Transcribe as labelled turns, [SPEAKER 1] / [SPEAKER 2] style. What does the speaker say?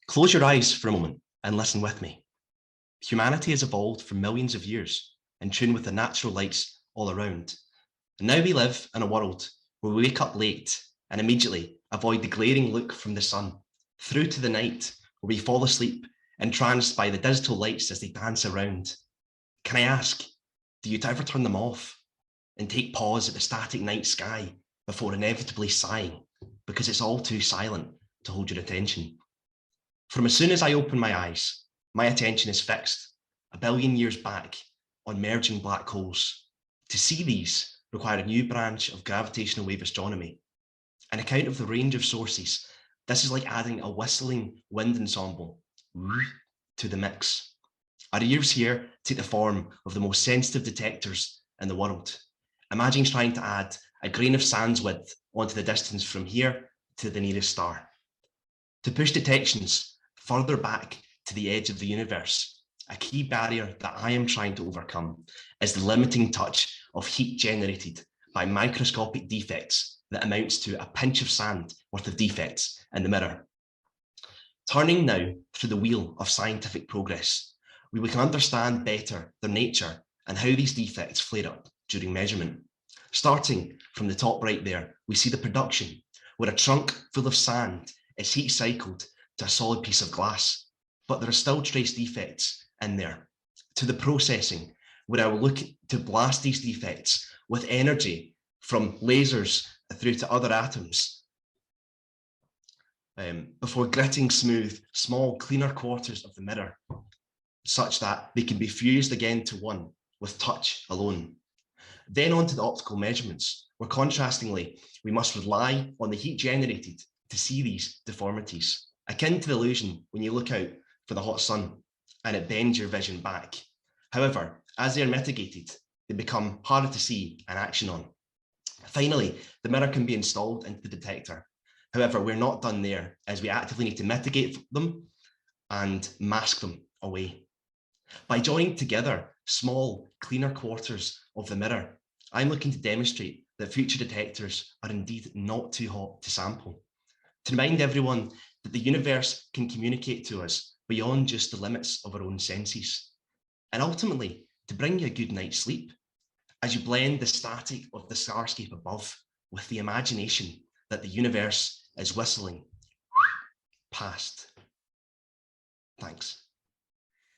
[SPEAKER 1] Close your eyes for a moment and listen with me. Humanity has evolved for millions of years in tune with the natural lights all around. And now we live in a world where we wake up late and immediately avoid the glaring look from the sun, through to the night where we fall asleep entranced by the digital lights as they dance around. Can I ask, do you ever turn them off and take pause at the static night sky before inevitably sighing because it's all too silent to hold your attention? From as soon as I open my eyes, my attention is fixed a billion years back on merging black holes. To see these require a new branch of gravitational wave astronomy. An account of the range of sources, this is like adding a whistling wind ensemble to the mix. Our ears here take the form of the most sensitive detectors in the world. Imagine trying to add a grain of sand's width onto the distance from here to the nearest star. To push detections further back to the edge of the universe, a key barrier that I am trying to overcome is the limiting touch of heat generated by microscopic defects that amounts to a pinch of sand worth of defects in the mirror. Turning now through the wheel of scientific progress, we can understand better their nature and how these defects flare up during measurement. Starting from the top right there, we see the production, where a trunk full of sand is heat cycled to a solid piece of glass, but there are still trace defects in there. To the processing, where I will look to blast these defects with energy from lasers through to other atoms, before gritting smooth, small, cleaner quarters of the mirror, such that they can be fused again to one with touch alone. Then on to the optical measurements, where contrastingly, we must rely on the heat generated to see these deformities, akin to the illusion when you look out for the hot sun and it bends your vision back. However, as they are mitigated, they become harder to see and action on. Finally, the mirror can be installed into the detector. However, we're not done there, as we actively need to mitigate them and mask them away. By joining together small, cleaner quarters of the mirror, I'm looking to demonstrate that future detectors are indeed not too hot to sample. To remind everyone that the universe can communicate to us beyond just the limits of our own senses. And ultimately, to bring you a good night's sleep, as you blend the static of the starscape above with the imagination that the universe is whistling past. Thanks.